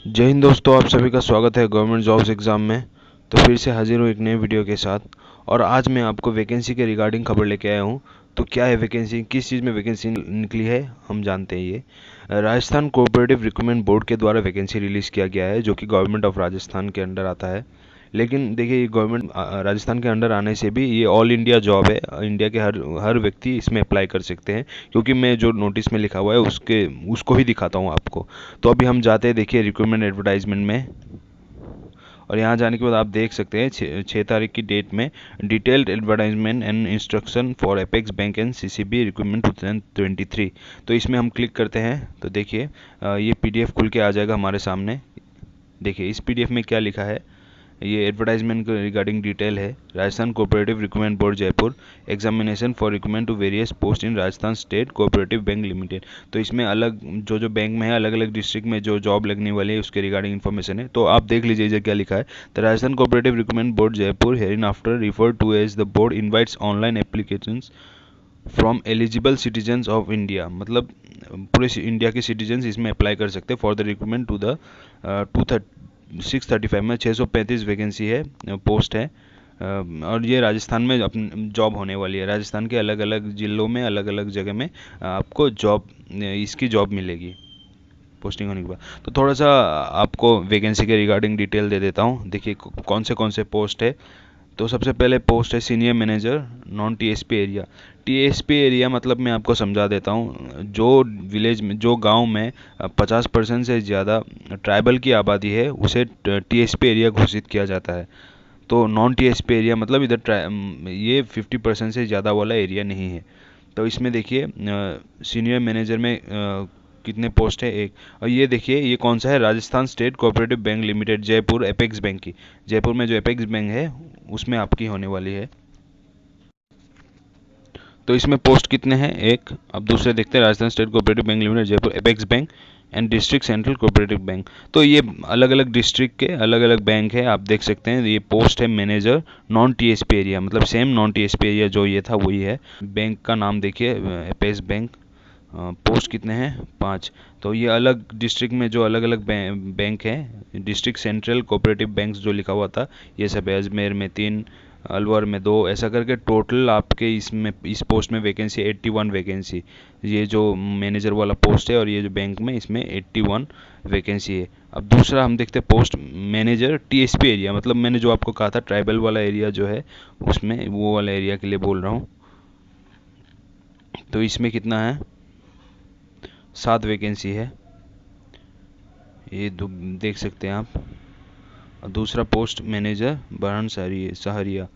जय हिंद दोस्तों, आप सभी का स्वागत है गवर्नमेंट जॉब्स एग्ज़ाम में। तो फिर से हाजिर हूँ एक नए वीडियो के साथ। और आज मैं आपको वैकेंसी के रिगार्डिंग खबर लेके आया हूँ। तो क्या है वैकेंसी, किस चीज़ में वैकेंसी निकली है, हम जानते हैं। ये राजस्थान कोऑपरेटिव रिक्रूटमेंट बोर्ड के द्वारा वैकेंसी रिलीज़ किया गया है, जो कि गवर्नमेंट ऑफ राजस्थान के अंडर आता है। लेकिन देखिए, ये गवर्नमेंट राजस्थान के अंडर आने से भी ये ऑल इंडिया जॉब है। इंडिया के हर हर व्यक्ति इसमें अप्लाई कर सकते हैं, क्योंकि मैं जो नोटिस में लिखा हुआ है उसको ही दिखाता हूँ आपको। तो अभी हम जाते हैं, देखिए, रिक्रूटमेंट एडवर्टाइजमेंट में। और यहाँ जाने के बाद आप देख सकते हैं 6 तारीख की डेट में detailed advertisement and instruction for apex bank and CCB recruitment 2023। तो इसमें हम क्लिक करते हैं तो देखिए, ये पीडीएफ खुल के आ जाएगा हमारे सामने। देखिए, इस पीडीएफ में क्या लिखा है। ये एडवर्टाइजमेंट रिगार्डिंग डिटेल है। Rajasthan cooperative recruitment board Jaipur, examination for recruitment to various post in Rajasthan state cooperative bank limited. तो इसमें अलग जो जो बैंक में है, अलग अलग डिस्ट्रिक्ट में जो जॉब लगने वाली है, उसके रिगार्डिंग इन्फॉर्मेशन है। तो आप देख लीजिए इधर क्या लिखा है। The Rajasthan cooperative recruitment board Jaipur hereinafter refer to as the board invites online applications from eligible citizens of India. मतलब पूरे इंडिया के सिटीजन्स इसमें अप्लाई कर सकते हैं for the recruitment to the 635 में 635 वैकेंसी है, पोस्ट है। और ये राजस्थान में अपनी जॉब होने वाली है। राजस्थान के अलग अलग ज़िलों में, अलग अलग जगह में आपको जॉब, इसकी जॉब मिलेगी पोस्टिंग होने के बाद। तो थोड़ा सा आपको वैकेंसी के रिगार्डिंग डिटेल दे देता हूँ। देखिए कौन से पोस्ट है। तो सबसे पहले पोस्ट है senior manager non TSP area. TSP area मतलब मैं आपको समझा देता हूँ। जो विलेज में, जो गांव में 50% से ज़्यादा ट्राइबल की आबादी है, उसे टीएसपी एरिया घोषित किया जाता है। तो नॉन टीएसपी एरिया मतलब इधर ये 50% से ज़्यादा वाला एरिया नहीं है। तो इसमें देखिए, सीनियर मैनेजर में कितने पोस्ट है, एक। और ये देखिए, ये कौन सा है, Rajasthan state cooperative bank limited Jaipur, apex bank की। जयपुर में जो एपेक्स बैंक है, उसमें आपकी होने वाली है। तो इसमें पोस्ट कितने हैं, एक। अब दूसरे देखते हैं, Rajasthan state cooperative bank limited Jaipur, apex bank and district central cooperative bank. तो ये अलग अलग डिस्ट्रिक्ट के अलग अलग बैंक है, आप देख सकते हैं। ये पोस्ट है मैनेजर नॉन टीएसपी एरिया, मतलब सेम नॉन टीएसपी एरिया जो ये था वही है। बैंक का नाम देखिए, एपेक्स बैंक। पोस्ट कितने हैं, 5। तो ये अलग डिस्ट्रिक्ट में जो अलग अलग बैंक हैं, डिस्ट्रिक्ट सेंट्रल कोऑपरेटिव बैंक्स जो लिखा हुआ था, ये सब है। अजमेर में 3, अलवर में 2, ऐसा करके टोटल आपके इसमें, इस पोस्ट में वैकेंसी 81 वैकेंसी। ये जो मैनेजर वाला पोस्ट है और ये जो बैंक में, इसमें 81 वैकेंसी है। अब दूसरा हम देखते हैं पोस्ट मैनेजर टीएसपी एरिया, मतलब मैंने जो आपको कहा था ट्राइबल वाला एरिया जो है, उसमें वो वाला एरिया के लिए बोल रहा हूँ। तो इसमें कितना है, 7 वैकेंसी है। ये देख सकते हैं आप। और दूसरा पोस्ट मैनेजर बरहन सहरिया।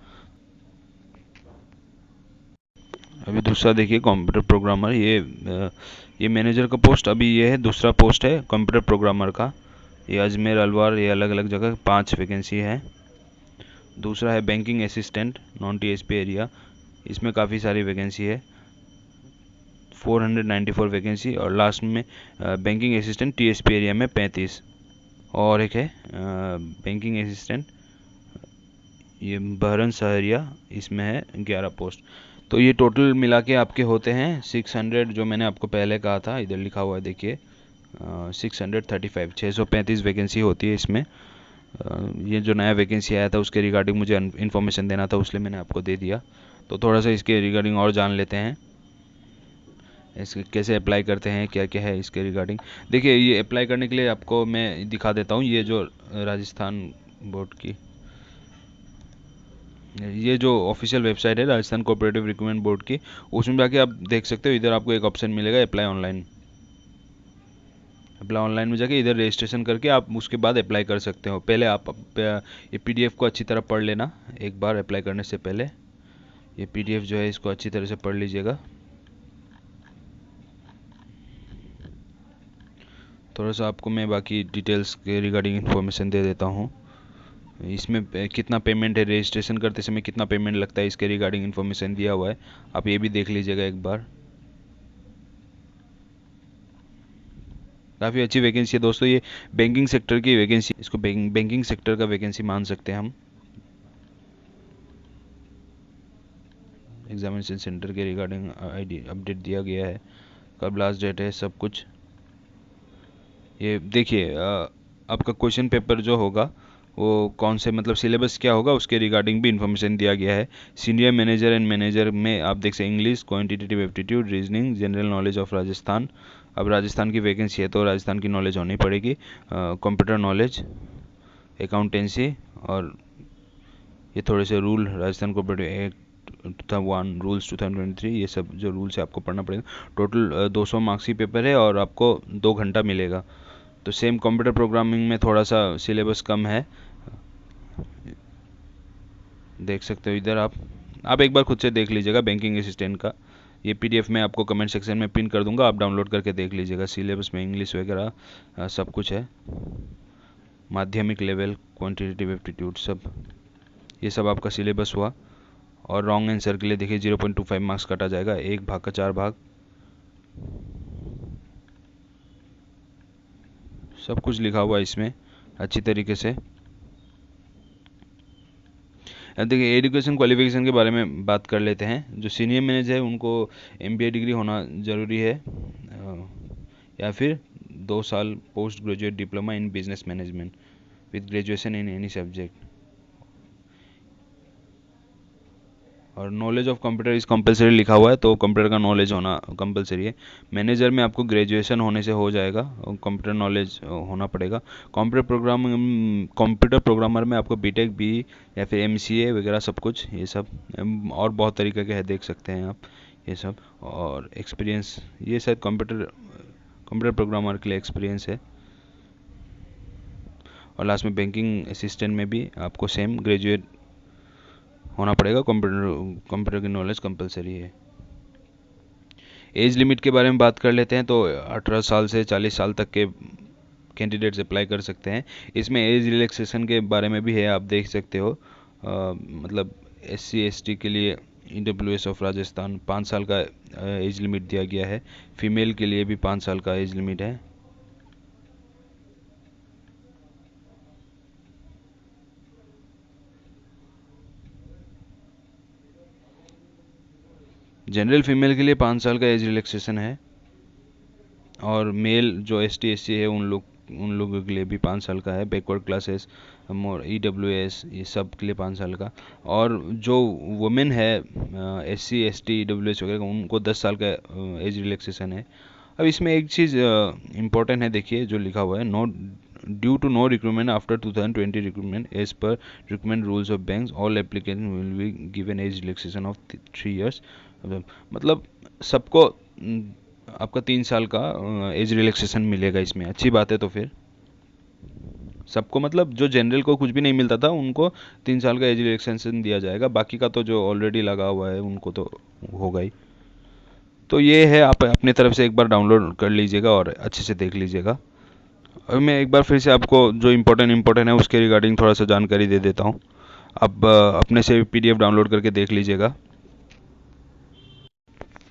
अभी दूसरा देखिए, कंप्यूटर प्रोग्रामर। ये मैनेजर का पोस्ट अभी ये है, दूसरा पोस्ट है कंप्यूटर प्रोग्रामर का। ये अजमेर, अलवर, ये अलग अलग जगह 5 वैकेंसी है। दूसरा है banking assistant non TSP area, इसमें काफ़ी सारी वैकेंसी है, 494 वैकेंसी। और लास्ट में बैंकिंग असिस्टेंट टीएसपी एरिया में 35। और एक है बैंकिंग असिस्टेंट, ये बहरन सहरिया, इसमें है 11 पोस्ट। तो ये टोटल मिला के आपके होते हैं 600, जो मैंने आपको पहले कहा था, इधर लिखा हुआ है देखिए, 635, 635 वैकेंसी होती है इसमें। ये जो नया वैकेंसी आया था उसके रिगार्डिंग मुझे इन्फॉर्मेशन देना था, उसलिए मैंने आपको दे दिया। तो थोड़ा सा इसके रिगार्डिंग और जान लेते हैं, इसके कैसे अप्लाई करते हैं, क्या क्या है इसके रिगार्डिंग। देखिए, ये अप्लाई करने के लिए आपको मैं दिखा देता हूँ। ये जो राजस्थान बोर्ड की, ये जो ऑफिशियल वेबसाइट है राजस्थान कोऑपरेटिव रिक्रूटमेंट बोर्ड की, उसमें जाके आप देख सकते हो। इधर आपको एक ऑप्शन मिलेगा अप्लाई ऑनलाइन। अप्लाई ऑनलाइन में जाके इधर रजिस्ट्रेशन करके आप उसके बाद अप्लाई कर सकते हो। पहले आप ये पीडीएफ को अच्छी तरह पढ़ लेना एक बार अप्लाई करने से पहले। ये पीडीएफ जो है, इसको अच्छी तरह से पढ़ लीजिएगा। थोड़ा सा आपको मैं बाकी डिटेल्स के रिगार्डिंग इन्फॉर्मेशन दे देता हूँ। इसमें कितना पेमेंट है, रजिस्ट्रेशन करते समय कितना पेमेंट लगता है, इसके रिगार्डिंग इन्फॉर्मेशन दिया हुआ है। आप ये भी देख लीजिएगा एक बार। काफ़ी अच्छी वैकेंसी है दोस्तों, ये बैंकिंग सेक्टर की वैकेंसी, इसको बैंकिंग सेक्टर का वैकेंसी मान सकते हैं हम। एग्जामिनेशन सेंटर के रिगार्डिंग आईडी अपडेट दिया गया है, कब लास्ट डेट है, सब कुछ। ये देखिए, आपका क्वेश्चन पेपर जो होगा वो कौन से मतलब सिलेबस क्या होगा उसके रिगार्डिंग भी इन्फॉर्मेशन दिया गया है। सीनियर मैनेजर एंड मैनेजर में आप देख सकते English, quantitative aptitude, reasoning, general knowledge of Rajasthan. अब राजस्थान की वैकेंसी है तो राजस्थान की नॉलेज होनी पड़ेगी। कंप्यूटर नॉलेज, अकाउंटेंसी, और ये थोड़े से rule, Rajasthan cooperative act 2001, rules 2023, ये सब जो रूल्स है आपको पढ़ना पड़ेगा। टोटल 200 मार्क्स की पेपर है और आपको 2 घंटा मिलेगा। तो सेम कंप्यूटर प्रोग्रामिंग में थोड़ा सा सिलेबस कम है, देख सकते हो इधर आप एक बार खुद से देख लीजिएगा बैंकिंग असिस्टेंट का। ये पीडीएफ मैं आपको कमेंट सेक्शन में पिन कर दूंगा, आप डाउनलोड करके देख लीजिएगा। सिलेबस में इंग्लिश वगैरह सब कुछ है, माध्यमिक लेवल, क्वांटिटेटिव एप्टीट्यूड सब, ये सब आपका सिलेबस हुआ। और रॉन्ग आंसर के लिए देखिए 0.25 मार्क्स काटा जाएगा, 1 भाग का 4 भाग, सब कुछ लिखा हुआ है इसमें अच्छी तरीके से। अब देखिए एजुकेशन क्वालिफिकेशन के बारे में बात कर लेते हैं। जो सीनियर मैनेजर है उनको एमबीए डिग्री होना ज़रूरी है, या फिर 2 साल post graduate diploma in business management with graduation in any subject. और knowledge of computer is compulsory लिखा हुआ है, तो कंप्यूटर का नॉलेज होना कंपलसरी है। मैनेजर में आपको ग्रेजुएशन होने से हो जाएगा और कंप्यूटर नॉलेज होना पड़ेगा। कंप्यूटर प्रोग्रामर में आपको बीटेक बी या फिर एमसीए वगैरह सब कुछ, ये सब और बहुत तरीके के है, देख सकते हैं आप ये सब। और एक्सपीरियंस, ये शायद कंप्यूटर प्रोग्रामर के लिए एक्सपीरियंस है। और लास्ट में बैंकिंग असिस्टेंट में भी आपको सेम ग्रेजुएट होना पड़ेगा, कंप्यूटर की नॉलेज कंपलसरी है। एज लिमिट के बारे में बात कर लेते हैं, तो 18 साल से 40 साल तक के कैंडिडेट्स अप्लाई कर सकते हैं। इसमें एज रिलैक्सेशन के बारे में भी है, आप देख सकते हो। मतलब SC ST के लिए EWS ऑफ राजस्थान 5 साल का एज लिमिट दिया गया है। फीमेल के लिए भी 5 साल का एज लिमिट है। जनरल फीमेल के लिए 5 साल का एज रिलैक्सेशन है। और मेल जो ST SC है उन लोगों के लिए भी 5 साल का है। बैकवर्ड क्लासेस, मोर EWS, ये सब के लिए 5 साल का। और जो वुमेन है SC ST EWS वगैरह उनको 10 साल का एज रिलैक्सेशन है। अब इसमें एक चीज़ इम्पोर्टेंट है, देखिए जो लिखा हुआ है, no due to no recruitment after 2020 recruitment as per recruitment rules of banks all application will be given as relaxation of 3 years. मतलब सबको आपका 3 साल का एज रिलैक्सेशन मिलेगा इसमें, अच्छी बात है। तो फिर सबको, मतलब जो जनरल को कुछ भी नहीं मिलता था उनको 3 साल का एज रिलैक्सेशन दिया जाएगा, बाकी का तो जो ऑलरेडी लगा हुआ है उनको तो होगा ही। तो ये है, आप अपनी तरफ से एक बार डाउनलोड कर लीजिएगा और अच्छे से देख लीजिएगा। अब मैं एक बार फिर से आपको जो इम्पोर्टेंट है उसके रिगार्डिंग थोड़ा सा जानकारी दे देता हूँ। आप अपने से PDF डाउनलोड करके देख लीजिएगा।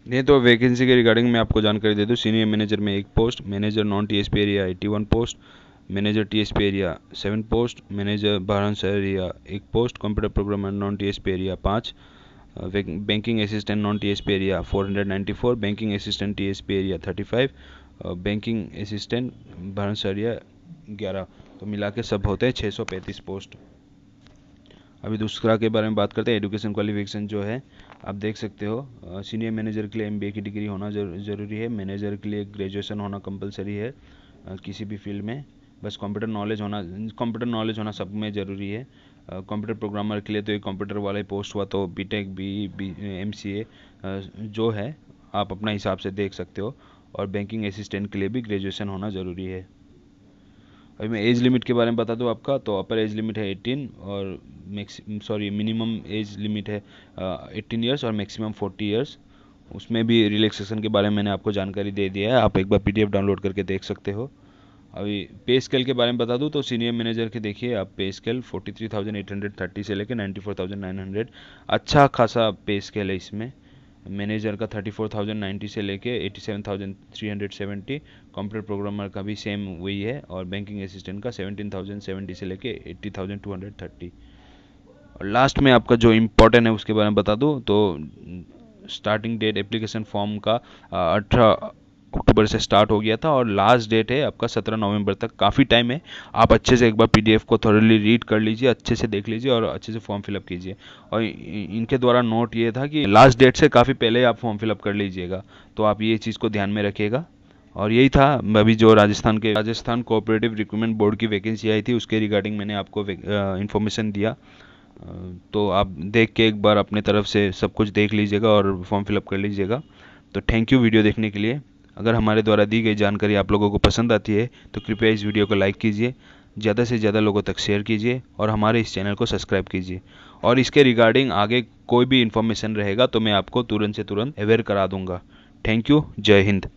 नहीं तो वैकेंसी के रिगार्डिंग मैं आपको जानकारी दे दूँ। सीनियर मैनेजर में 1 post, manager non TSP area 81 post, manager TSP area 7 post, manager बारांस area 1 post, computer programmer non TSP area 5, banking assistant non TSP area 494, banking assistant TSP area 35, banking assistant बारांस area 11। तो मिला के सब होते हैं 635 post. अभी दूसरा के बारे में बात करते हैं। एजुकेशन क्वालिफिकेशन जो है आप देख सकते हो, सीनियर मैनेजर के लिए MBA की डिग्री होना ज़रूरी है। मैनेजर के लिए ग्रेजुएशन होना कंपलसरी है किसी भी फील्ड में। बस कंप्यूटर नॉलेज होना सब में ज़रूरी है। कंप्यूटर प्रोग्रामर के लिए तो एक कंप्यूटर वाला ही पोस्ट हुआ, तो बीटेक बी MCA जो है आप अपना हिसाब से देख सकते हो। और बैंकिंग असिस्टेंट के लिए भी ग्रेजुएशन होना ज़रूरी है। अभी मैं एज लिमिट के बारे में बता दूं आपका, तो अपर एज लिमिट है 18 और मिनिमम एज लिमिट है 18 ईयर्स और मैक्सिमम 40 ईयर्स। उसमें भी रिलैक्सेशन के बारे में मैंने आपको जानकारी दे दिया है, आप एक बार PDF डाउनलोड करके देख सकते हो। अभी पे स्केल के बारे में बता दूं, तो सीनियर मैनेजर के देखिए आप पे स्केल 43,830 से लेकर 94,900, अच्छा खासा पे स्केल है इसमें। मैनेजर का 34,090 से लेके 87,370, कंप्यूटर प्रोग्रामर का भी सेम वही है। और बैंकिंग असिस्टेंट का 17,070 से लेके 80,230। और लास्ट में आपका जो इम्पोर्टेंट है उसके बारे में बता दूँ, तो स्टार्टिंग डेट एप्लीकेशन फॉर्म का 18 अक्टूबर से स्टार्ट हो गया था और लास्ट डेट है आपका 17 नवंबर तक। काफ़ी टाइम है, आप अच्छे से एक बार पीडीएफ को थॉरली रीड कर लीजिए, अच्छे से देख लीजिए और अच्छे से फॉर्म फिलअप कीजिए। और इनके द्वारा नोट ये था कि लास्ट डेट से काफ़ी पहले आप फॉर्म फिलअप कर लीजिएगा, तो आप ये चीज़ को ध्यान में रखिएगा। और यही था अभी जो राजस्थान कोऑपरेटिव रिक्रूटमेंट बोर्ड की वैकेंसी आई थी उसके रिगार्डिंग मैंने आपको इन्फॉर्मेशन दिया। तो आप देख के एक बार अपने तरफ से सब कुछ देख लीजिएगा और फॉर्म फिलअप कर लीजिएगा। तो थैंक यू वीडियो देखने के लिए। अगर हमारे द्वारा दी गई जानकारी आप लोगों को पसंद आती है तो कृपया इस वीडियो को लाइक कीजिए, ज़्यादा से ज़्यादा लोगों तक शेयर कीजिए और हमारे इस चैनल को सब्सक्राइब कीजिए। और इसके रिगार्डिंग आगे कोई भी इन्फॉर्मेशन रहेगा तो मैं आपको तुरंत से तुरंत अवेयर करा दूंगा। Thank you. जय हिंद।